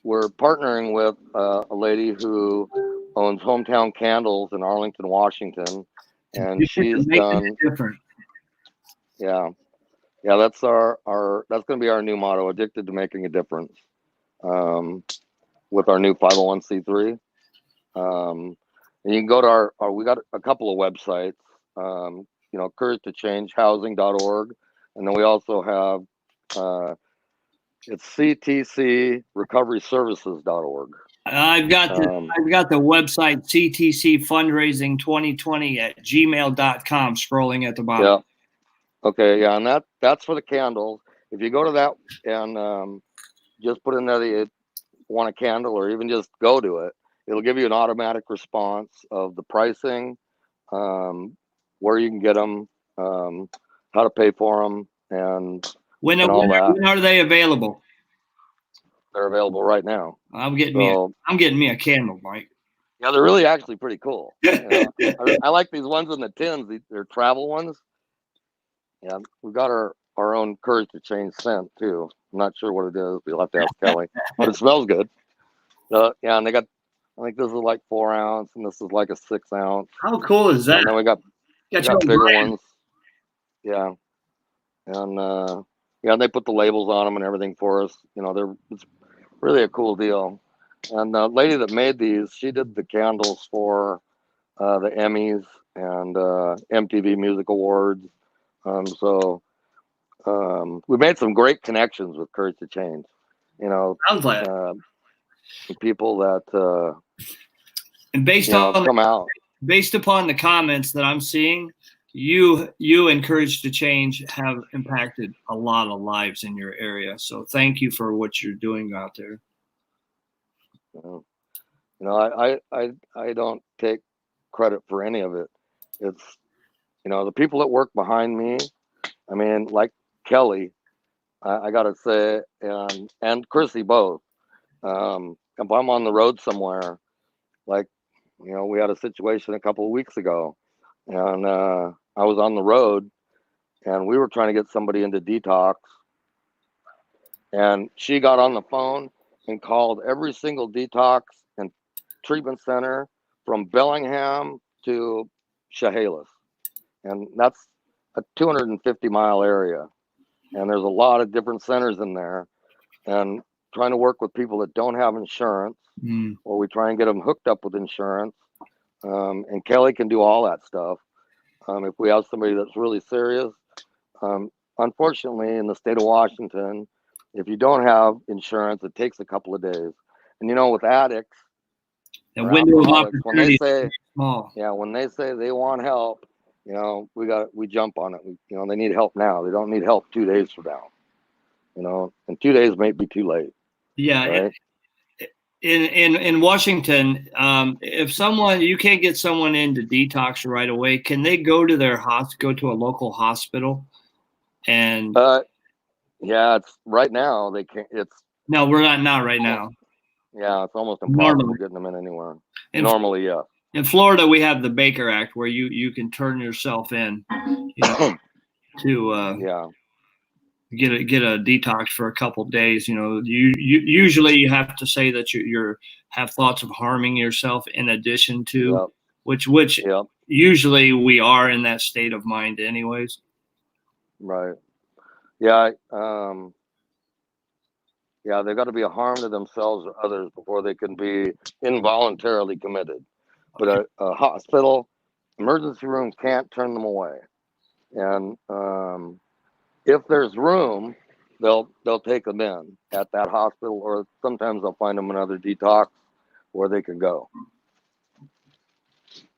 We're partnering with a lady who owns Hometown Candles in Arlington, Washington, and she's done. Yeah, yeah. That's our that's going to be our new motto: addicted to making a difference. With our new 501c3. And you can go to our we got a couple of websites, you know, courage2changehousing.org. And then we also have, it's ctcrecoveryservices.org. I've got the website CTC Fundraising 2020 at gmail.com scrolling at the bottom. Yeah. Okay. Yeah. And that's for the candles. If you go to that and just put in there that you want a candle or even just go to it, it'll give you an automatic response of the pricing, where you can get them, how to pay for them, and when all that. When are they available? They're available right now. I'm getting me a candle, Mike. Yeah, they're really actually pretty cool. You know, I like these ones in the tins. They're travel ones. Yeah, we've got our own Courage to Change scent too. I'm not sure what it is. We'll have to ask Kelly, but it smells good. Yeah, and they got. I think this is like 4 ounce, and this is like a 6 ounce. How cool is that? And then we got bigger ones. Yeah, and yeah, they put the labels on them and everything for us. You know, it's really a cool deal. And the lady that made these, she did the candles for the Emmys and MTV Music Awards. So we made some great connections with Courage to Change. You know, people that and based upon the comments that I'm seeing, you and Courage to Change have impacted a lot of lives in your area. So thank you for what you're doing out there. You know, I don't take credit for any of it. It's, you know, the people that work behind me. I mean, like Kelly, I gotta say, and Chrissy both. If I'm on the road somewhere, like, you know, we had a situation a couple of weeks ago, and I was on the road, and we were trying to get somebody into detox, and she got on the phone and called every single detox and treatment center from Bellingham to Chehalis, and that's a 250-mile area, and there's a lot of different centers in there, and trying to work with people that don't have insurance, or we try and get them hooked up with insurance, and Kelly can do all that stuff. If we have somebody that's really serious, unfortunately, in the state of Washington, if you don't have insurance, it takes a couple of days. And you know, with addicts, the window of opportunity is small. Yeah, when they say they want help, you know, we jump on it. You know, they need help now. They don't need help 2 days from now. You know, and 2 days may be too late. Yeah. Right? In Washington, if you can't get someone into detox right away, can they go to go to a local hospital? And yeah, it's right now they can't. No, we're not right now. Yeah, it's almost impossible getting them in anywhere. Normally, yeah. In Florida, we have the Baker Act where you can turn yourself in, you know, to get a detox for a couple of days. You know, you usually you have to say that you have thoughts of harming yourself in addition to which usually we are in that state of mind anyways. Right. Yeah. Yeah, they've got to be a harm to themselves or others before they can be involuntarily committed. but a hospital emergency room can't turn them away. And if there's room, they'll take them in at that hospital, or sometimes they'll find them another detox where they can go.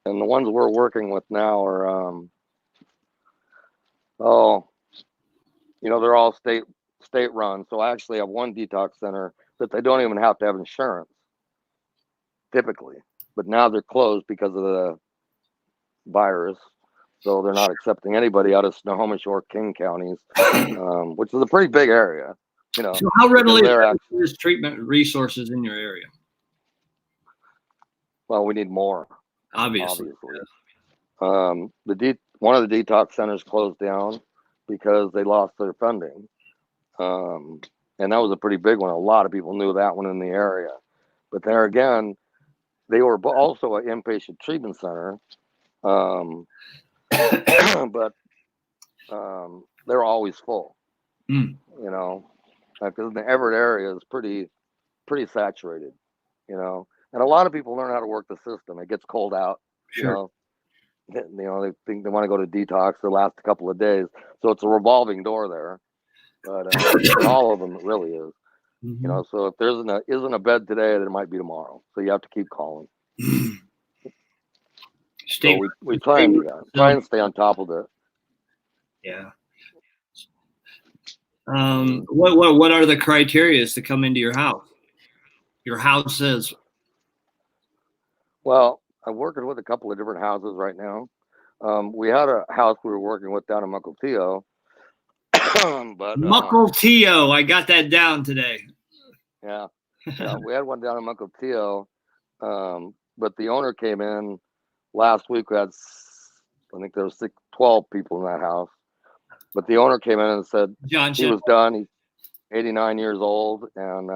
And the ones we're working with now are, they're all state run. So I actually have one detox center that they don't even have to have insurance typically, but now they're closed because of the virus. So they're not accepting anybody out of Snohomish or King counties, which is a pretty big area. So how readily there's treatment resources in your area? Well, we need more. Obviously. One of the detox centers closed down because they lost their funding. And that was a pretty big one. A lot of people knew that one in the area. But there again, they were also an inpatient treatment center. But they're always full. Because the Everett area is pretty saturated, and a lot of people learn how to work the system. It gets cold out, sure. They think they want to go to detox. They last a couple of days, so it's a revolving door there. But all of them, it really is. So if there isn't a bed today, there might be tomorrow. So you have to keep calling. So we try and do that. Try and stay on top of it. Yeah. What are the criteria to come into your house? Your houses. Well, I'm working with a couple of different houses right now. We had a house we were working with down in Mukilteo. But Mukilteo, I got that down today. Yeah, we had one down in Mukilteo, but the owner came in last week. We had, I think there was 12 people in that house. But the owner came in and said he was done. He's 89 years old, and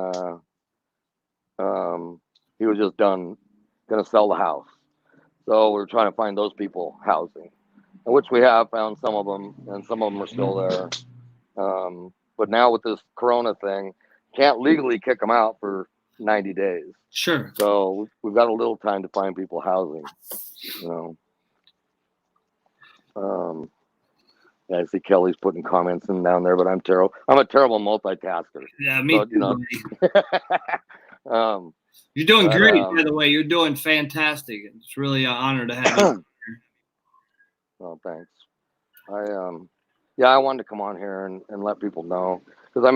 he was just done, going to sell the house. So we're trying to find those people housing, which we have found some of them, and some of them are still there. But now with this Corona thing, can't legally kick them out for 90 days. Sure. So we've got a little time to find people housing, I see Kelly's putting comments in down there, but I'm terrible. I'm a terrible multitasker. Yeah, me too. You're doing great, by the way. You're doing fantastic. It's really an honor to have you here. Oh, thanks. I wanted to come on here and let people know, because I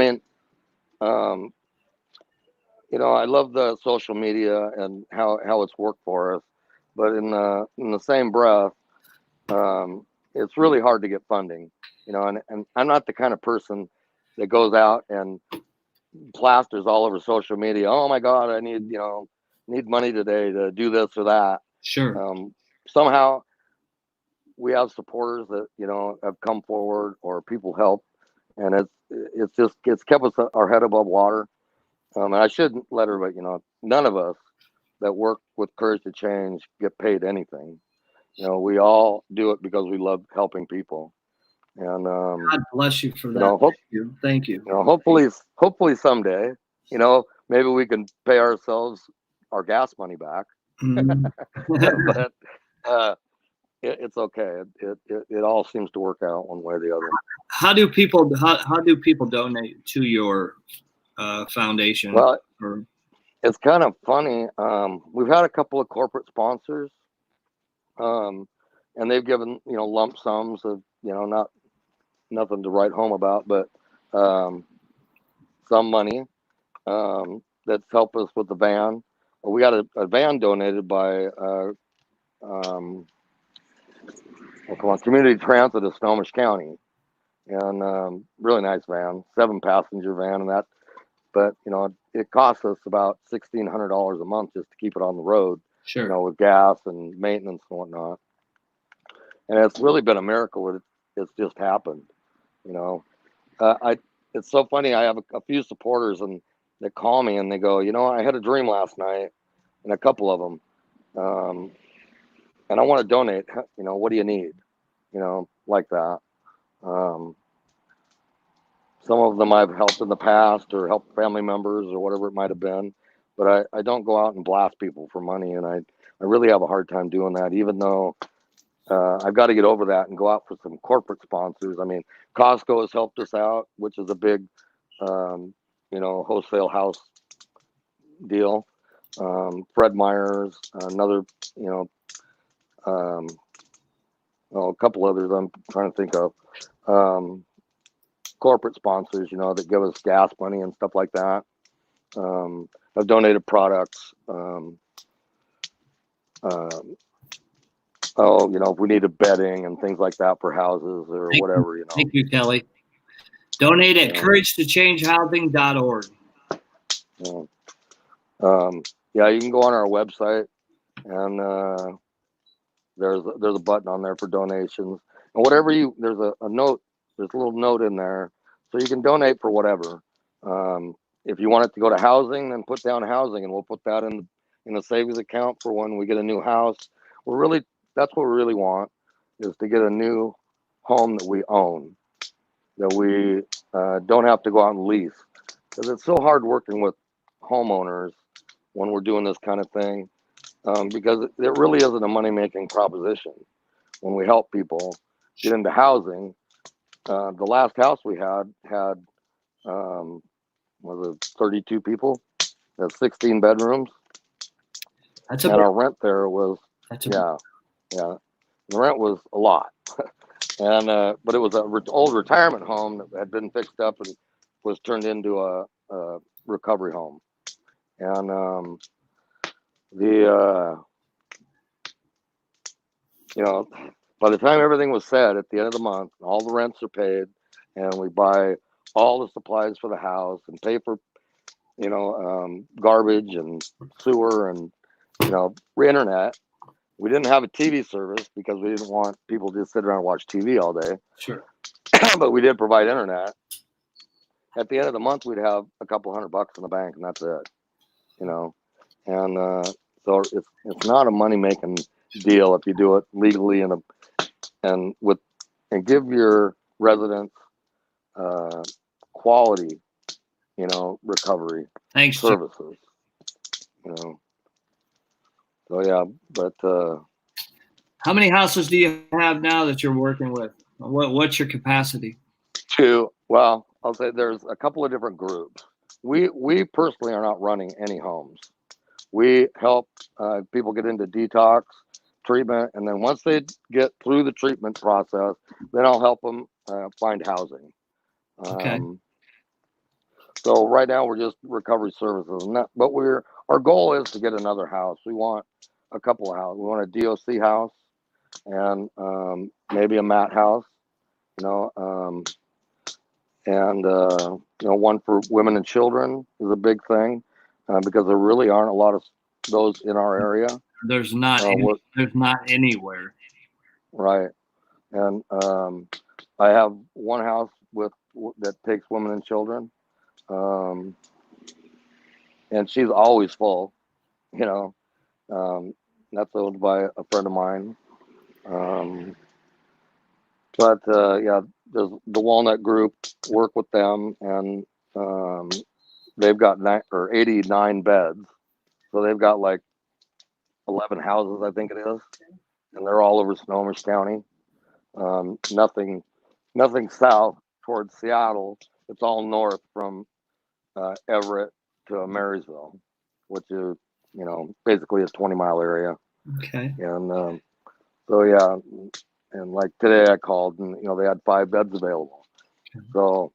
love the social media and how it's worked for us, but in the same breath, it's really hard to get funding, and I'm not the kind of person that goes out and plasters all over social media. Oh my God, I need money today to do this or that. Sure. Somehow we have supporters that, have come forward, or people help, and it's kept us our head above water. And I shouldn't let everybody, none of us that work with Courage to Change get paid anything. We all do it because we love helping people. And God bless you for that. Thank you. Hopefully someday, maybe we can pay ourselves our gas money back. But it's okay. It all seems to work out one way or the other. How do people donate to your foundation? Well, it's kind of funny. We've had a couple of corporate sponsors, and they've given lump sums of nothing to write home about, but some money that's helped us with the van. We got a van donated by Community Transit of Snohomish County, and really nice van, 7-passenger van, and that. But it costs us about $1,600 a month just to keep it on the road. Sure. With gas and maintenance and whatnot. And it's really been a miracle. It's just happened. It's so funny. I have a few supporters and they call me and they go, I had a dream last night, and a couple of them, and I want to donate. What do you need? Like that. Some of them I've helped in the past, or helped family members, or whatever it might have been. But I don't go out and blast people for money, and I I really have a hard time doing that, even though I've got to get over that and go out for some corporate sponsors. I mean, Costco has helped us out, which is a big, wholesale house deal. Fred Meyer's, another, a couple others I'm trying to think of. Corporate sponsors, that give us gas money and stuff like that. I've donated products. If we needed bedding and things like that for houses or whatever, Thank you, Kelly. Donate at couragetoChangeHousing.org. You can go on our website, and there's a button on there for donations, and whatever there's a note, there's a little note in there, so you can donate for whatever. If you want it to go to housing, then put down housing, and we'll put that in a savings account for when we get a new house. That's what we really want, is to get a new home that we own, that we don't have to go out and lease, because it's so hard working with homeowners when we're doing this kind of thing, because it really isn't a money-making proposition when we help people get into housing. The last house we had was it 32 people, that's 16 bedrooms, and our rent there was the rent was a lot. And but it was an old retirement home that had been fixed up and was turned into a recovery home. And by the time everything was said, at the end of the month, all the rents are paid, and we buy all the supplies for the house and pay for garbage and sewer and internet. We didn't have a TV service because we didn't want people to just sit around and watch TV all day. Sure. But we did provide internet. At the end of the month, we'd have a couple $100 in the bank, and that's it. And so it's not a money making deal if you do it legally and give your residents quality, recovery services. So yeah, but how many houses do you have now that you're working with? What's your capacity? Well, I'll say there's a couple of different groups. We personally are not running any homes. We help people get into detox treatment, and then once they get through the treatment process, then I'll help them find housing. Okay. So right now we're just recovery services, but our goal is to get another house. We want a couple of houses. We want a DOC house and maybe a mat house, and one for women and children is a big thing, because there really aren't a lot of those in our area. There's not there's not anywhere. Right. And I have one house that takes women and children, and she's always full. That's owned by a friend of mine. But there's the Walnut Group, work with them, and they've got 89 beds. So they've got like 11 houses, I think it is, and they're all over Snohomish County. Nothing south towards Seattle. It's all north from Everett to Marysville, which is basically a 20-mile area. Okay. And so yeah, and like today I called, and they had 5 beds available. Okay. So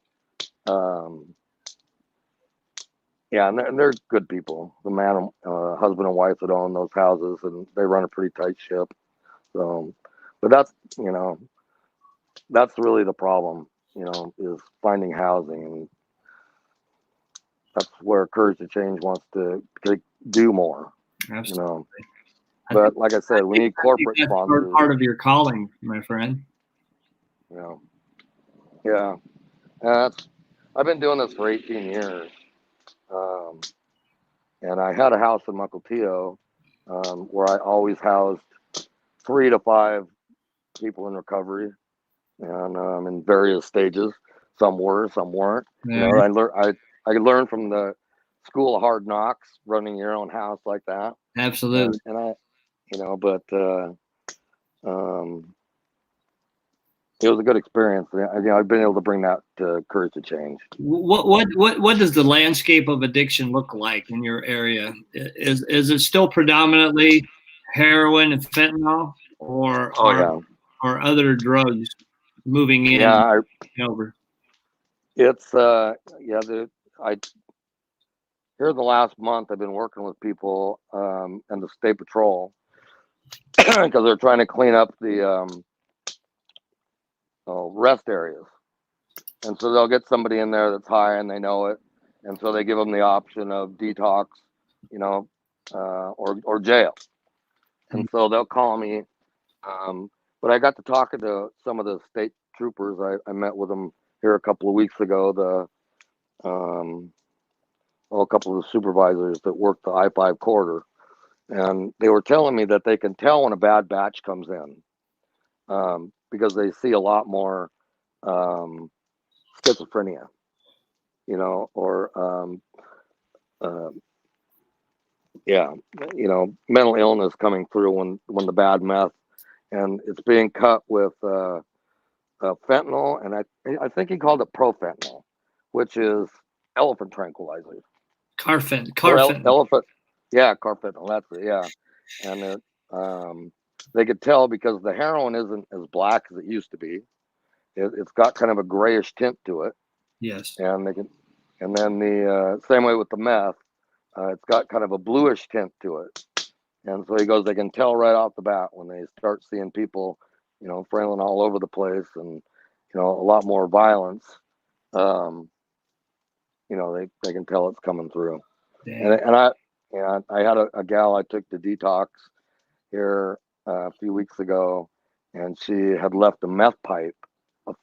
and they're good people. The man, husband and wife that own those houses, and they run a pretty tight ship. So, but that's really the problem, is finding housing, and that's where Courage to Change wants to do more. Absolutely. But like I said, we need corporate sponsors. Part of your calling, my friend. Yeah. I've been doing this for 18 years. And I had a house in Mukilteo where I always housed 3 to 5 people in recovery, and in various stages. Some were, some weren't. Yeah. I learned from the School of Hard Knocks, running your own house like that. Absolutely. but it was a good experience. I've been able to bring that to Courage to Change. What does the landscape of addiction look like in your area? Is it still predominantly heroin and fentanyl, or or other drugs moving in? Yeah, over. It's I here the last month I've been working with people and the state patrol because they're trying to clean up the rest areas, and so they'll get somebody in there that's high and they know it, and so they give them the option of detox, or jail, and so they'll call me. But I got to talking to some of the state troopers. I met with them here a couple of weeks ago. A couple of the supervisors that work the I-5 corridor, and they were telling me that they can tell when a bad batch comes in because they see a lot more schizophrenia, or mental illness coming through when the bad meth, and it's being cut with fentanyl, and I think he called it profentanyl, which is elephant tranquilizer. Carfentanil. Elephant. Yeah, carfentanil. That's it. Yeah, and they could tell because the heroin isn't as black as it used to be. It's got kind of a grayish tint to it. Yes. And then the same way with the meth, it's got kind of a bluish tint to it. And so he goes, they can tell right off the bat when they start seeing people, frailing all over the place and, a lot more violence. They can tell it's coming through. And I had a gal I took to detox here a few weeks ago, and she had left a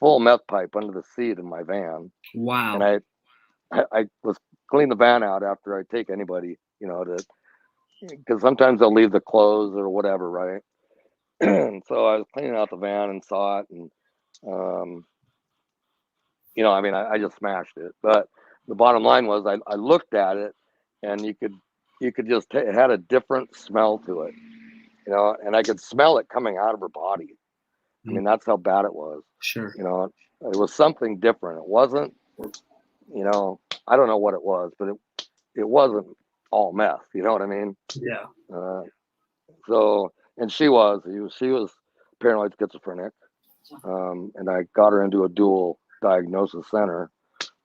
full meth pipe under the seat in my van. Wow. And I was cleaning the van out after I take anybody, because sometimes they'll leave the clothes or whatever, right? And so I was cleaning out the van and saw it, and I just smashed it. But the bottom line was I looked at it, and you could just it had a different smell to it, and I could smell it coming out of her body. I mean, that's how bad it was. Sure. It was something different. It wasn't, I don't know what it was, but it wasn't all meth. You know what I mean? Yeah. So, and she was paranoid schizophrenic, and I got her into a dual diagnosis center.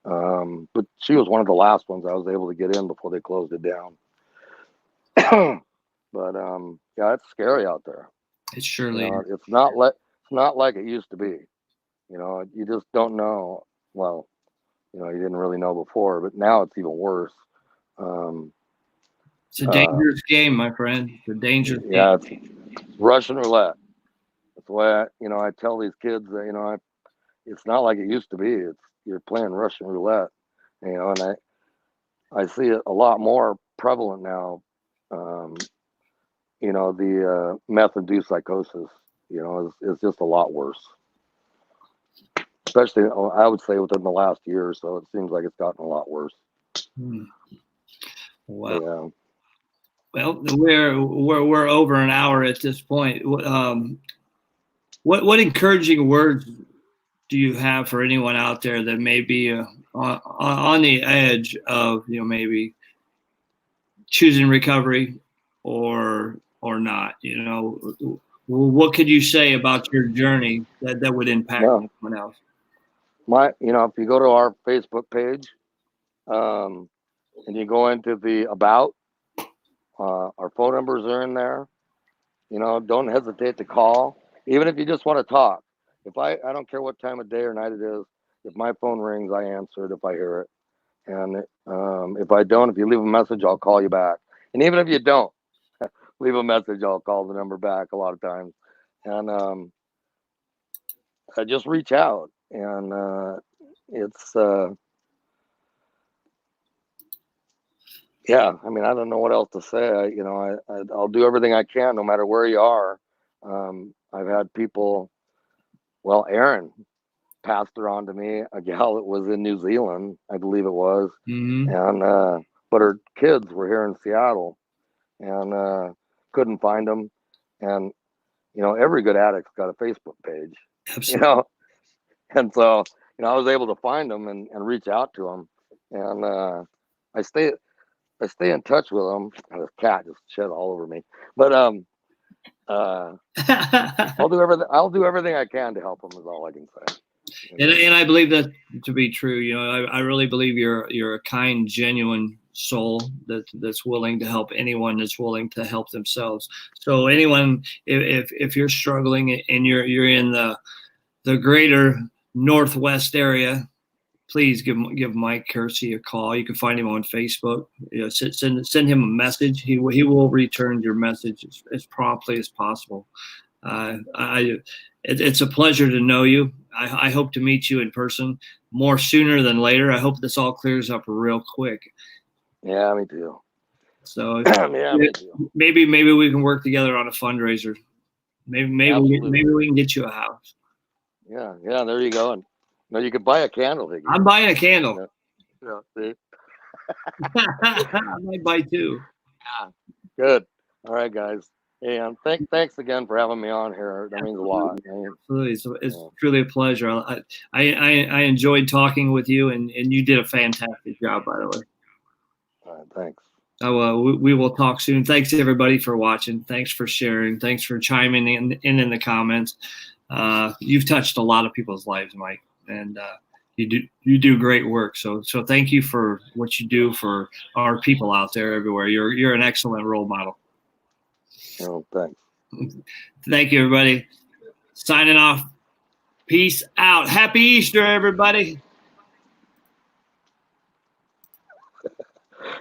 But she was one of the last ones I was able to get in before they closed it down. But yeah, it's scary out there. It surely is. It's not like it used to be. You just don't know. Well, you didn't really know before, but now it's even worse. It's a dangerous game, my friend. It's a dangerous game. Yeah, it's Russian roulette. That's why I tell these kids that it's not like it used to be. You're playing Russian roulette, and I see it a lot more prevalent now. The meth-induced psychosis, is just a lot worse. Especially, I would say within the last year or so, it seems like it's gotten a lot worse. Wow. Well, we're over an hour at this point. What encouraging words do you have for anyone out there that may be on the edge of maybe choosing recovery or not? What could you say about your journey that would impact someone else? If you go to our Facebook page, and you go into the about, our phone numbers are in there. Don't hesitate to call, even if you just want to talk. I don't care what time of day or night it is. If my phone rings, I answer it if I hear it. And if I don't, if you leave a message, I'll call you back. And even if you don't leave a message, I'll call the number back a lot of times. And I just reach out, and it's yeah. I mean, I don't know what else to say. I'll do everything I can, no matter where you are. I've had people. Well, Erin passed her on to me, a gal that was in New Zealand, I believe it was, and but her kids were here in Seattle, and couldn't find them. And every good addict's got a Facebook page. Absolutely. And so I was able to find them and reach out to them, and I stay in touch with them. And this cat just shed all over me, but I'll do everything I can to help them. Is all I can say. And I believe that to be true. I really believe you're a kind, genuine soul that's willing to help anyone that's willing to help themselves. So anyone, if you're struggling and you're in the greater Northwest area, please give Mike Kersey a call. You can find him on Facebook. Send him a message. He will return your message as promptly as possible. It's a pleasure to know you. I hope to meet you in person more sooner than later. I hope this all clears up real quick. Yeah, me too. So yeah, me too. Maybe we can work together on a fundraiser. Maybe we can get you a house. Yeah, there you go. And you could buy a candle. Higgy. I'm buying a candle. Yeah, see? I might buy two. Yeah, good. All right, guys. And thanks again for having me on here. That means a lot. Absolutely. So it's truly a pleasure. I enjoyed talking with you, and you did a fantastic job, by the way. All right, thanks. We will talk soon. Thanks everybody for watching. Thanks for sharing. Thanks for chiming in the comments. You've touched a lot of people's lives, Mike, and you do great work. So thank you for what you do for our people out there everywhere. You're an excellent role model. Oh, thanks. Thank you, everybody. Signing off. Peace out. Happy Easter, everybody.